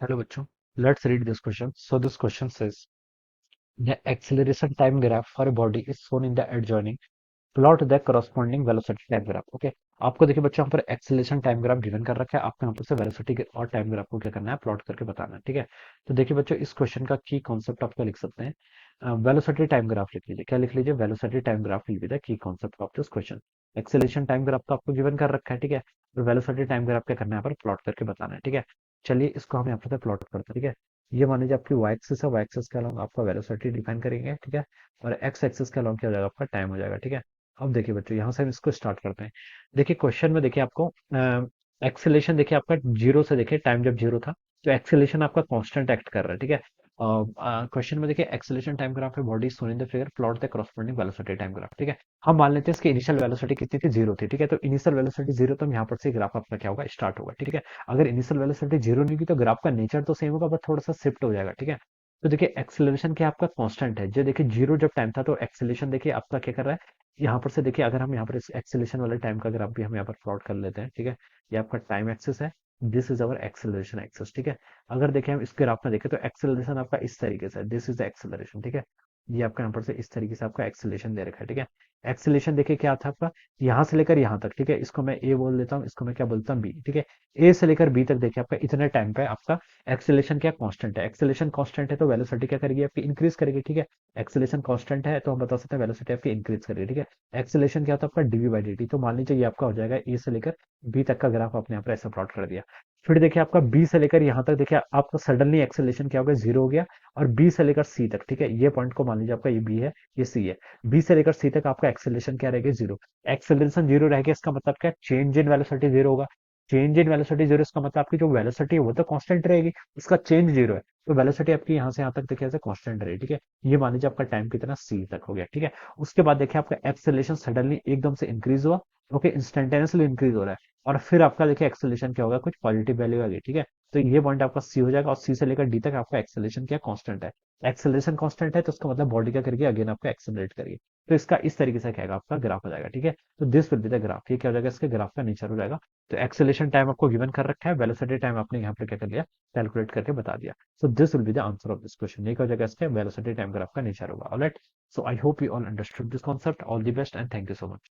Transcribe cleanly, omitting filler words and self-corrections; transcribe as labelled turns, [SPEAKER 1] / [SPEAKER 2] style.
[SPEAKER 1] Hello बच्चों, let's read this question. So this question says the acceleration time graph for a body is shown in the adjoining. Plot the corresponding velocity time graph. Okay, आपको देखिए बच्चों यहाँ पर acceleration time graph given कर रखा है, आपको यहाँ पर से वेलोसिटी और टाइम ग्राफ को क्या करना है, प्लॉट करके बताना है। ठीक है, तो देखिए बच्चों इस क्वेश्चन का की कॉन्सेप्ट आप क्या लिख सकते हैं, वेलोसिटी टाइम ग्राफ लिख लीजिए। क्या लिख लीजिए? वेलोसिटी टाइम ग्राफ लिख लीजिए की concept of this question. Acceleration time graph तो आपको गिवन कर रखा है, ठीक है, और वेलोसिटी टाइम ग्राफ क्या करना है, यहाँ पर प्लॉट करके बताना है। ठीक है, चलिए इसको हम यहाँ पर प्लॉट करते हैं। ठीक है, ये मान लीजिए आपकी वाई एक्सिस है, वाई एक्सिस के अलॉन्ग आपका वेलोसिटी डिफाइन करेंगे। ठीक है, और एक्स एक्सिस के अलॉन्ग क्या हो जाएगा, आपका टाइम हो जाएगा। ठीक है, अब देखिए बच्चों यहाँ से हम इसको स्टार्ट करते हैं। देखिए क्वेश्चन में देखिए आपको एक्सेलेरेशन देखिए आपका जीरो से, देखिए टाइम जब जीरो था तो एक्सेलेरेशन आपका कांस्टेंट एक्ट कर रहा है। ठीक है, क्वेश्चन में देखिए एक्सेलेरेशन टाइम ग्राफ है, body shown in the figure, plot the corresponding velocity time graph. ठीक है, हम मान लेते हैं इसकी इनिशियल वेलोसिटी कितनी थी, जीरो थी। ठीक है, तो इनिशियल वेलोसिटी जीरो, तो यहाँ पर से ग्राफ आपका क्या होगा, स्टार्ट होगा। ठीक है, अगर इनिशियल वेलोसिटी जीरो नहीं की तो ग्राफ का नेचर तो सेम होगा, बट थोड़ा सा शिफ्ट हो जाएगा। ठीक है, तो देखिए एक्सेलरेशन क्या आपका कांस्टेंट है, जो देखिए जीरो जब टाइम था तो एक्सेलरेशन देखिए आपका क्या कर रहा है, यहाँ पर से देखिए अगर हम यहाँ पर इस एक्सेलरेशन वाले टाइम का ग्राफ भी हम यहाँ पर प्लॉट कर लेते हैं। ठीक है, ये आपका टाइम एक्सिस है, this is our acceleration axis. ठीक है, अगर देखें हम इस ग्राफ में देखें तो एक्सेलरेशन आपका इस तरीके से है, दिस इज द एक्सेलरेशन। ठीक है, ये आपका यहाँ पर से इस तरीके से आपका एक्सेलरेशन दे रखा है। ठीक है, एक्सेलरेशन देखिए क्या था आपका, यहाँ से लेकर यहाँ तक। ठीक है, इसको मैं ए बोल देता हूँ, इसको मैं क्या बोलता हूँ, बी। ठीक है, ए से लेकर बी तक देखिए आपका इतने टाइम पे आपका एक्सेलरेशन क्या कांस्टेंट है। एक्सेलरेशन कांस्टेंट है तो वेलोसिटी क्या करेगी, आपकी इंक्रीज करेगी। ठीक है, एक्सेलरेशन कांस्टेंट है तो हम बता सकते हैं वेलोसिटी आपकी इंक्रीज करेगी। ठीक है, एक्सेलरेशन क्या होता है आपका, डीवी बाई डी टी। तो मान लीजिए ये आपका हो जाएगा ए से लेकर बी तक का ग्राफ आपने यहाँ पर ऐसा प्लॉट कर दिया। फिर देखिए आपका बी से लेकर यहाँ तक देखिए आपका सडनली एक्सेलरेशन क्या हो गया, जीरो हो गया। और बी से लेकर सी तक, ठीक है, ये पॉइंट को मान लीजिए आपका ये बी है, ये सी है। बी से लेकर सी तक आपका एक्सेलरेशन क्या रहेगा, जीरो। एक्सेलरेशन जीरो रहेगा, इसका मतलब क्या, चेंज इन वेलोसिटी जीरो होगा। चेंज इन वेलोसिटी जीरो, इसका मतलब आपकी जो वेलोसिटी है वो तो कांस्टेंट रहेगी, इसका चेंज जीरो है, तो वेलोसिटी आपकी यहाँ से यहाँ तक देखिए ऐसे कांस्टेंट रहेगी। ठीक है, ये मान लीजिए आपका टाइम कितना, सी तक हो गया। ठीक है, उसके बाद देखिए आपका एक्सेलरेशन सडनली एकदम से इंक्रीज हुआ। ओके, इंस्टेंटेनियसली इंक्रीज हो रहा है। और फिर आपका देखिए एक्सेलरेशन क्या होगा, कुछ पॉजिटिव वैल्यू आ गई। ठीक है, तो ये पॉइंट आपका सी हो जाएगा, और सी से लेकर डी तक आपका एक्सेलरेशन क्या कांस्टेंट है। एक्सेलरेशन कांस्टेंट है तो उसका मतलब बॉडी क्या करेगी, अगेन आपका एक्सेलरेट करेगी। तो इसका इस तरीके से क्या आपका ग्राफ हो जाएगा। ठीक है, तो this will be the graph, ये क्या हो जाएगा, इसके ग्राफ का नेचर हो जाएगा। तो एक्सेलरेशन टाइम आपको गिवन कर रखा है, वेलोसिटी टाइम आपने यहाँ पर क्या कर लिया, कैलकुलेट करके बता दिया। So this will be the answer of this question, ये क्या हो जाएगा, इसके वेलोसिटी टाइम ग्राफ का नेचर होगा। Alright, so I hope you all understood this concept. All the best and thank you so much.